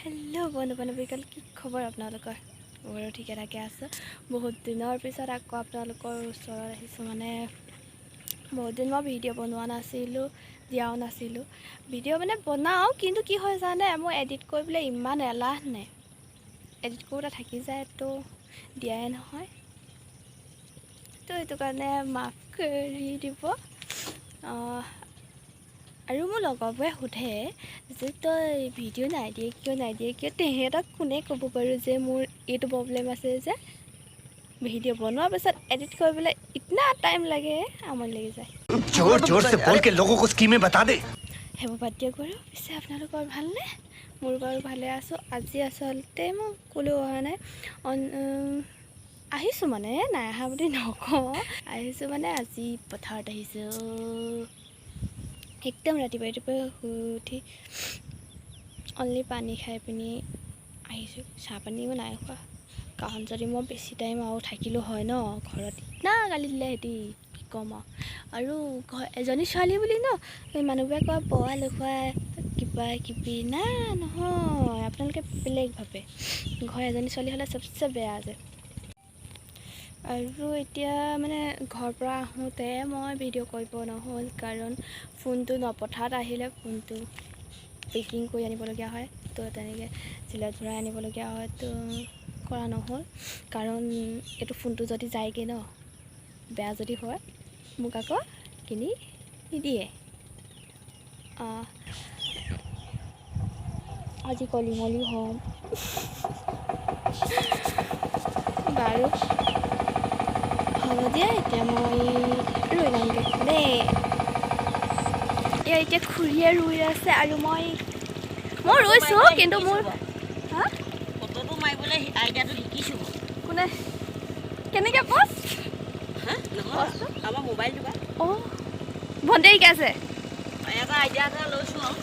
hello बंधु बान्धवीসকল কি খবৰ আপোনালোকৰ মোৰো ঠিকে থাকে আছে বহুত দিনৰ পিছত আকৌ আপোনালোকৰ ওচৰত আহিছোঁ মানে বহুত দিন মই ভিডিঅ' বনোৱা নাছিলোঁ দিয়াও নাছিলোঁ ভিডিঅ' মানে বনাওঁ কিন্তু কি হয় জানে মই এডিট কৰিবলৈ ইমান এলাহ নাই এডিট কৰোঁতে থাকি যায় তো দিয়াই নহয় তো সেইটো কাৰণে মাফ কৰি দিব আৰু মোৰ লগৰবোৰে সোধে যে তই ভিডিঅ' নাই দিয়ে কিয় তেহেঁতক কোনে ক'ব পাৰোঁ যে মোৰ এইটো প্ৰব্লেম আছে যে ভিডিঅ' বনোৱাৰ পিছত এডিট কৰিবলৈ ইতনা টাইম লাগে আমনি লাগি যায় जोर से बोल के लोगों को स्कीमें बता दे সেইবোৰ বাদ দিয়া কৰোঁ পিছে আপোনালোকৰ ভালনে মোৰ বাৰু ভালে আছোঁ আজি আচলতে মই ক'লেও অহা নাই আহিছোঁ মানে নাই অহা বুলি নকওঁ আহিছোঁ মানে আজি পথাৰত আহিছোঁ একদম ৰাতিপুৱা শুই উঠি অনলি পানী খাই পিনি আহিছোঁ চাহ পানীও নাই খোৱা কাৰণ যদি মই বেছি টাইম আৰু থাকিলোঁ হয় ন ঘৰত না গালি দিলে সিহঁতি কি ক'ম আৰু এজনী ছোৱালী বুলি ন মানুহবোৰে কয় পঢ়া লিখোৱা কিবা কিবি না নহয় আপোনালোকে বেলেগ ভাবে ঘৰ এজনী ছোৱালী হ'লে চবচে বেয়া যে আৰু এতিয়া মানে ঘৰৰ পৰা আহোঁতে মই ভিডিঅ' কৰিব নহ'ল কাৰণ ফোনটো নপথাৰত আহিলে ফোনটো পেকিং কৰি আনিবলগীয়া হয় তো তেনেকৈ চিলাই ভৰাই আনিবলগীয়া হয় তো কৰা নহ'ল কাৰণ এইটো ফোনটো যদি যায়গৈ ন বেয়া যদি হয় মোক আকৌ কিনি নিদিয়ে আজি কলিমলি হ'ম বাৰু হ'ব দিয়া এতিয়া মই ৰুই লওঁগৈ দেই এতিয়া খুৰীয়ে ৰুই আছে আৰু মই ৰুইছোঁ কিন্তু মোৰ হা ফটোটো মাৰিবলৈ আইডিয়াটো শিকিছোঁ কোনে কেনেকৈ বছ হা নহয় আমাৰ মোবাইলটো বা অঁ ভণ্টি শিকাইছে এটা আইডিয়া এটা লৈছোঁ আৰু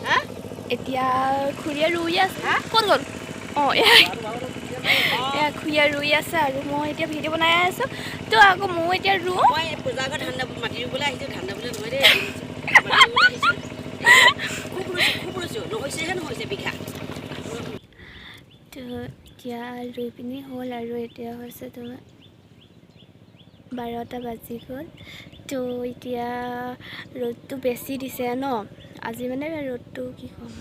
হা এতিয়া খুৰীয়ে ৰুই আছে ক'ত গ'ল অঁ এয়া খুৰীয়ে ৰুই আছে আৰু মই এতিয়া ভিডিঅ' বনাই আছোঁ তো আকৌ মই এতিয়া মই পূজা ঘৰ ধান্দা মাটি ৰুবলৈ আহিছোঁ ধান্দা বোলে নহয় দেই খুব ৰুইছোঁ নহৈছে বিঘা তো এতিয়া ৰুই পিনি হ'ল আৰু এতিয়া হৈছে তোমাৰ 12টা বাজি গ'ল তো এতিয়া ৰ'দটো বেছি দিছে ন আজি মানে ৰ'দটো কি ক'ম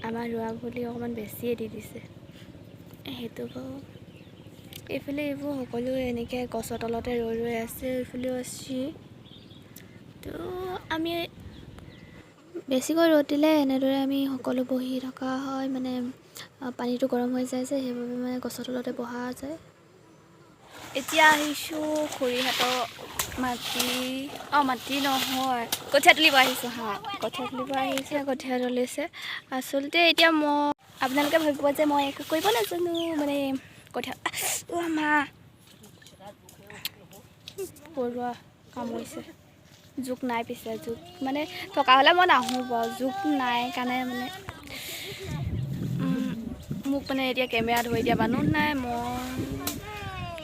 আমাৰ ৰোৱা বুলি অকণমান বেছিয়ে দি দিছে সেইটো বাৰু এইফালে এইবোৰ সকলো এনেকৈ গছৰ তলতে ৰৈ আছে এইফালেও আছে তো আমি বেছিকৈ ৰ'দ দিলে এনেদৰে আমি সকলো বহি থকা হয় মানে পানীটো গৰম হৈ যায় যে সেইবাবে মানে গছৰ তলতে বহা যায় এতিয়া আহিছোঁ খুৰীহঁতৰ মাটি নহয় কঠীয়া তুলিব আহিছোঁ কঠীয়া তুলিছে আচলতে এতিয়া মই আপোনালোকে ভাবিব যে মই একো কৰিব নাজানো মানে কঠীয়া মা পৰুৱা কামুৰিছে জোক নাই পিছে জোক মানে থকা হ'লে মই নাহোঁ বাৰু জোক নাই কাৰণে মানে মোক মানে এতিয়া কেমেৰা ধৰি দিয়া মানুহ নাই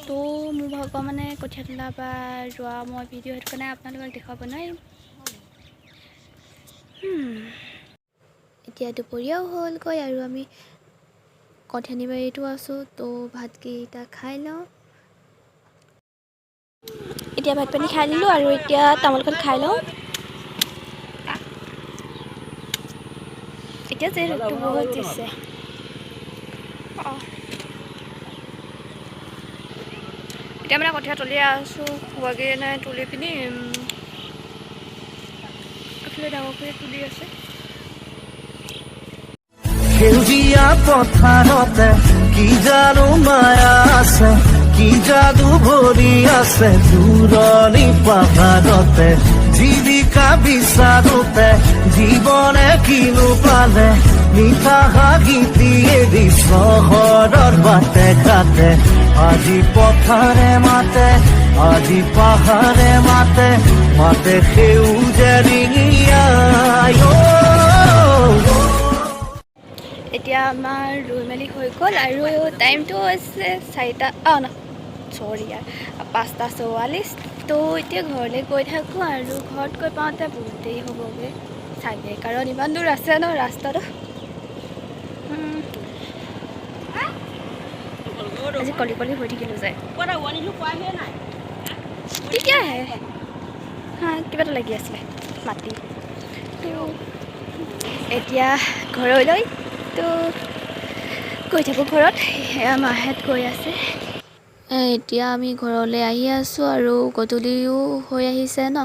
তো মোৰ ভাগৰ মানে কঠীয়া তোলা বা ৰোৱা মই ভিডিঅ' সেইটো কাৰণে আপোনালোকক দেখুৱাব নোৱাৰিম এতিয়া দুপৰীয়াও হ'লগৈ আৰু আমি কঠীয়ানি বাৰীতো আছোঁ তো ভাতকেইটা খাই লওঁ এতিয়া ভাত পানী খাই দিলোঁ আৰু এতিয়া তামোলখন খাই লওঁ এতিয়া যে ৰ'দটো বহুত দিছে এতিয়া মানে কঠীয়া তুলি আছোঁ হোৱাগৈ নাই তুলি পিনি এইফালে ডাঙৰ কৰি তুলি আছে সেউজীয়া পথাৰতে কি জানো মায়া আছে কি যাদু ভৰি আছে দূৰণি পাহাৰতে জীৱিকা বিচাৰোতে জীৱনে কিনো পালে মিঠা হাঁহিটিয়ে দি চহৰৰ বাটে ঘাটে আজি পথাৰে মাতে আজি পাহাৰে মাতে মাতে সেউজে ৰিঙিয়াই এতিয়া আমাৰ ৰুই মেলি হৈ গ'ল আৰু টাইমটো হৈছে 5:44 তো এতিয়া ঘৰলৈ গৈ থাকোঁ আৰু ঘৰত গৈ পাওঁতে বহুত দেৰি হ'বগৈ চাগে কাৰণ ইমান দূৰ আছে ন ৰাস্তাটো আজি কলি কলি হৈ থাকিলোঁ যায় ক'ত ওৱানিটো পোৱাহিয়ে নাই তেতিয়াহে হা কিবা এটা লাগি আছিলে মাটি তো এতিয়া ঘৰলৈ তো গৈ থাকোঁ ঘৰত সেয়া মাহেঁত গৈ আছে এতিয়া আমি ঘৰলৈ আহি আছোঁ আৰু গধূলিও হৈ আহিছে ন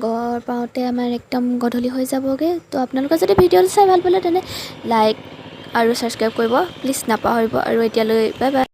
ঘৰ পাওঁতে আমাৰ একদম গধূলি হৈ যাবগৈ তো আপোনালোকে যদি ভিডিঅ'টো চাই ভাল পালে তেনে লাইক আৰু ছাবস্ক্ৰাইব কৰিব প্লিজ নাপাহৰিব আৰু এতিয়ালৈ বাই বাই